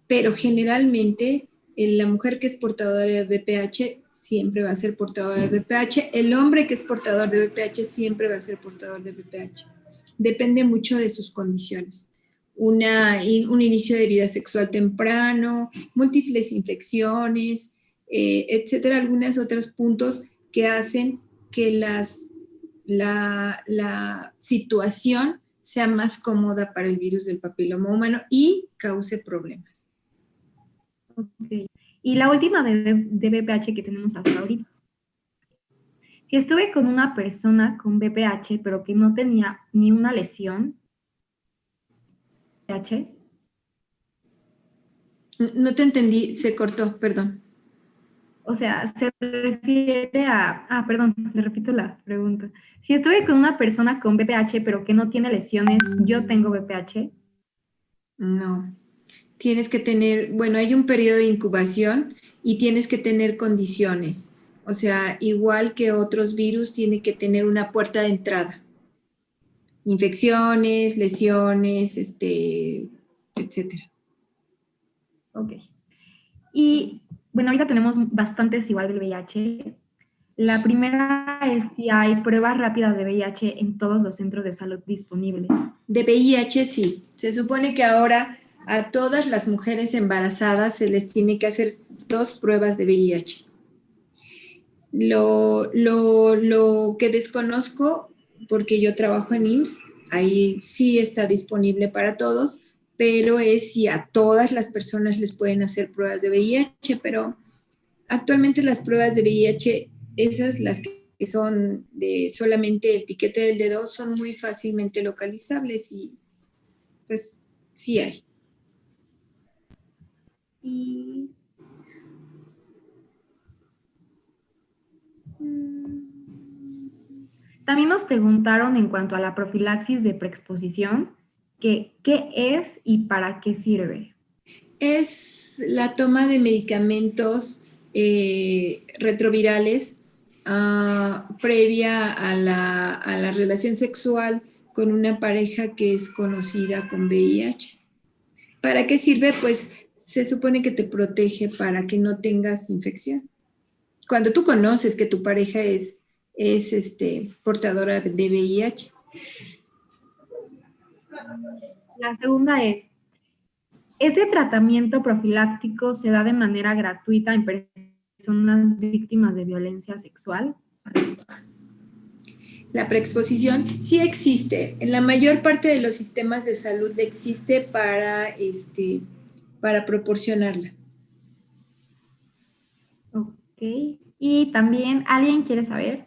pero generalmente la mujer que es portadora de VPH siempre va a ser portadora de VPH. El hombre que es portador de VPH siempre va a ser portador de VPH. Depende mucho de sus condiciones. Un inicio de vida sexual temprano, múltiples infecciones, etcétera, algunos otros puntos que hacen que la situación sea más cómoda para el virus del papiloma humano y cause problemas.
Okay. Y la última de VPH que tenemos hasta ahorita. Si estuve con una persona con VPH, pero que no tenía ni una lesión, VPH.
No te entendí, se cortó, perdón.
O sea, se refiere a... perdón, le repito la pregunta. Si estuve con una persona con VPH, pero que no tiene lesiones, ¿yo tengo VPH?
No. Tienes que tener, bueno, hay un periodo de incubación y tienes que tener condiciones. O sea, igual que otros virus, tiene que tener una puerta de entrada. Infecciones, lesiones, etcétera.
Ok. Y bueno, ahorita tenemos bastantes igual del VIH. La primera es si hay pruebas rápidas de VIH en todos los centros de salud disponibles.
De VIH sí. Se supone que ahora a todas las mujeres embarazadas se les tiene que hacer 2 pruebas de VIH. Lo que desconozco, porque yo trabajo en IMSS, ahí sí está disponible para todos, pero es si a todas las personas les pueden hacer pruebas de VIH, pero actualmente las pruebas de VIH, esas las que son de solamente el piquete del dedo, son muy fácilmente localizables y pues sí hay.
Y también nos preguntaron en cuanto a la profilaxis de preexposición, que qué es y para qué sirve.
Es la toma de medicamentos retrovirales previa a la relación sexual con una pareja que es conocida con VIH. ¿Para qué sirve? Pues se supone que te protege para que no tengas infección. Cuando tú conoces que tu pareja es portadora de VIH.
La segunda es, ¿este tratamiento profiláctico se da de manera gratuita en personas víctimas de violencia sexual?
La preexposición sí existe. En la mayor parte de los sistemas de salud existe para proporcionarla.
Ok. Y también alguien quiere saber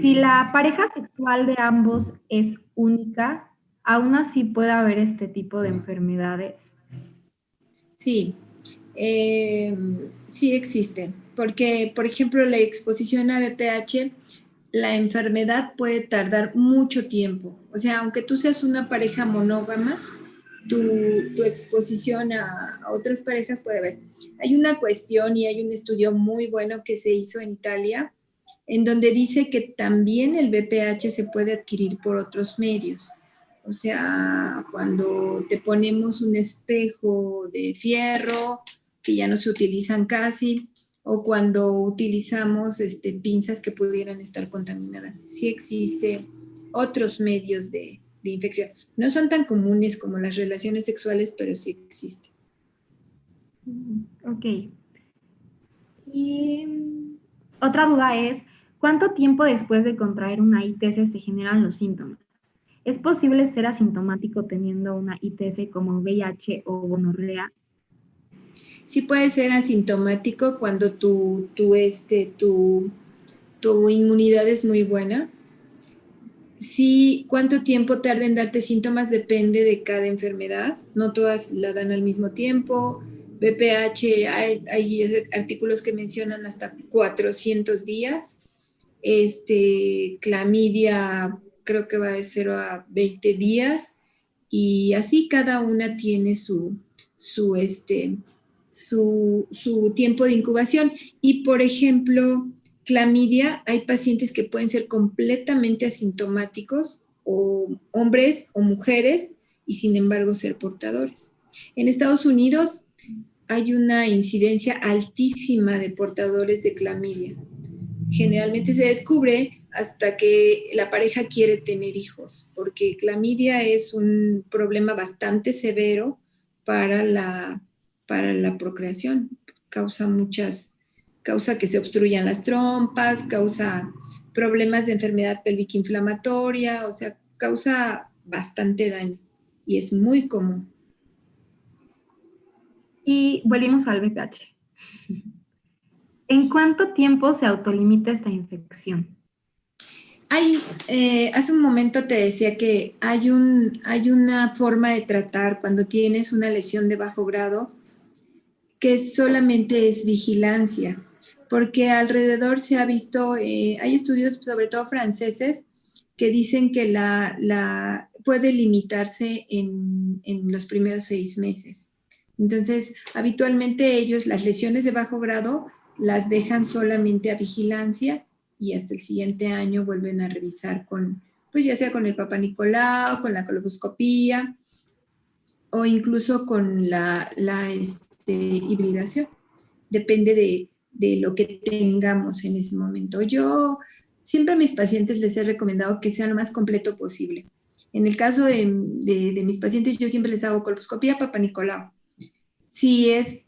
si la pareja sexual de ambos es única, aún así puede haber este tipo de enfermedades.
Sí, sí existe. Porque, por ejemplo, la exposición a VPH, la enfermedad puede tardar mucho tiempo. O sea, aunque tú seas una pareja monógama, tu exposición a otras parejas puede haber. Hay una cuestión y hay un estudio muy bueno que se hizo en Italia, en donde dice que también el VPH se puede adquirir por otros medios. O sea, cuando te ponemos un espejo de fierro, que ya no se utilizan casi, o cuando utilizamos pinzas que pudieran estar contaminadas. Sí existe otros medios de infección. No son tan comunes como las relaciones sexuales, pero sí existen.
Ok. Y otra duda es, ¿cuánto tiempo después de contraer una ITS se generan los síntomas? ¿Es posible ser asintomático teniendo una ITS como VIH o gonorrea?
Sí puede ser asintomático cuando tu inmunidad es muy buena. Sí, cuánto tiempo tarda en darte síntomas depende de cada enfermedad. No todas la dan al mismo tiempo. VPH, hay artículos que mencionan hasta 400 días. Clamidia creo que va de 0 a 20 días. Y así cada una tiene su tiempo de incubación. Y por ejemplo, clamidia, hay pacientes que pueden ser completamente asintomáticos, o hombres o mujeres, y sin embargo ser portadores. En Estados Unidos hay una incidencia altísima de portadores de clamidia. Generalmente se descubre hasta que la pareja quiere tener hijos, porque clamidia es un problema bastante severo para la procreación. Causa que se obstruyan las trompas, causa problemas de enfermedad pélvica inflamatoria, o sea, causa bastante daño y es muy común.
Y volvimos al VPH. ¿En cuánto tiempo se autolimita esta infección?
Hace un momento te decía que hay una forma de tratar cuando tienes una lesión de bajo grado que solamente es vigilancia, porque alrededor se ha visto, hay estudios sobre todo franceses que dicen que la puede limitarse en los primeros 6 meses. Entonces, habitualmente ellos, las lesiones de bajo grado, las dejan solamente a vigilancia y hasta el siguiente año vuelven a revisar con, pues ya sea con el Papá Nicolau, con la colposcopía o incluso con la hibridación. Depende de lo que tengamos en ese momento. Yo siempre a mis pacientes les he recomendado que sea lo más completo posible. En el caso de mis pacientes, yo siempre les hago colposcopía, Papá Nicolau. Si es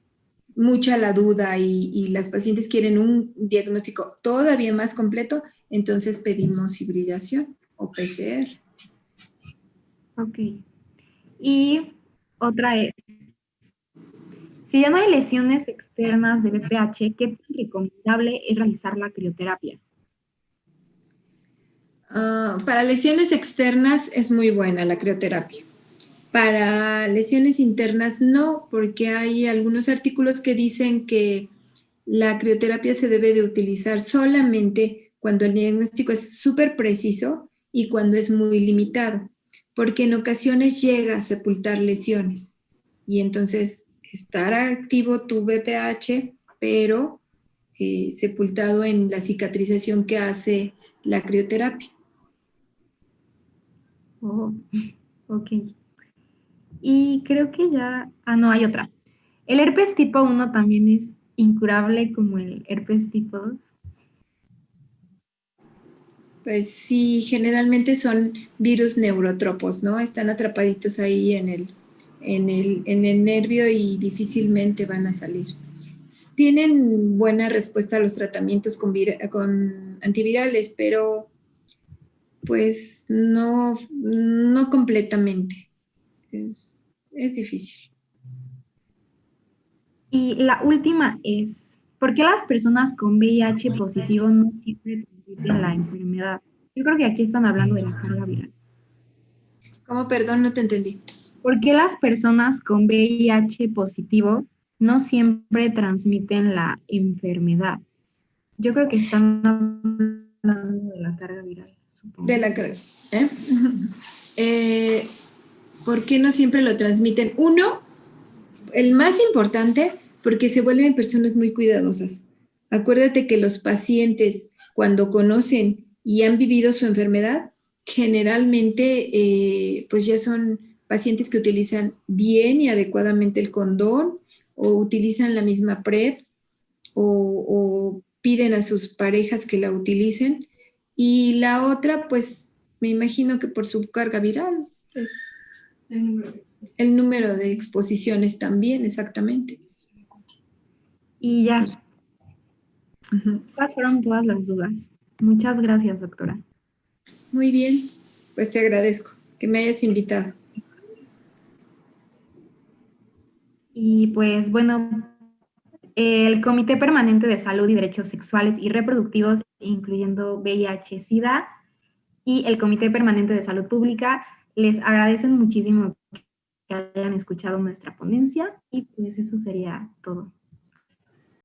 mucha la duda y las pacientes quieren un diagnóstico todavía más completo, entonces pedimos hibridación o PCR.
Ok. Y otra es, si ya no hay lesiones externas de BPH, ¿qué tan recomendable es realizar la crioterapia?
Para lesiones externas es muy buena la crioterapia. Para lesiones internas no, porque hay algunos artículos que dicen que la crioterapia se debe de utilizar solamente cuando el diagnóstico es súper preciso y cuando es muy limitado, porque en ocasiones llega a sepultar lesiones y entonces estar activo tu BPH, pero sepultado en la cicatrización que hace la crioterapia.
Oh, ok. Y creo que ya... Ah, no, hay otra. ¿El herpes tipo 1 también es incurable como el herpes tipo 2?
Pues sí, generalmente son virus neurotropos, ¿no? Están atrapaditos ahí en el nervio y difícilmente van a salir. Tienen buena respuesta a los tratamientos con antivirales, pero pues no completamente. Es difícil.
Y la última es, ¿por qué las personas con VIH positivo no siempre transmiten la enfermedad? Yo creo que aquí están hablando de la carga viral.
¿Cómo? Perdón, no te entendí.
¿Por qué las personas con VIH positivo no siempre transmiten la enfermedad? Yo creo que están hablando de la carga viral, supongo.
De la carga. ¿Por qué no siempre lo transmiten? Uno, el más importante, porque se vuelven personas muy cuidadosas. Acuérdate que los pacientes, cuando conocen y han vivido su enfermedad, generalmente pues ya son pacientes que utilizan bien y adecuadamente el condón o utilizan la misma PrEP o piden a sus parejas que la utilicen. Y la otra, pues me imagino que por su carga viral, pues el número de exposiciones también, exactamente.
Y ya.
Pues,
Estas fueron todas las dudas. Muchas gracias, doctora.
muy bien, pues te agradezco que me hayas invitado.
Y pues bueno, el Comité Permanente de Salud y Derechos Sexuales y Reproductivos, incluyendo VIH-Sida, y el Comité Permanente de Salud Pública, les agradecen muchísimo que hayan escuchado nuestra ponencia y pues eso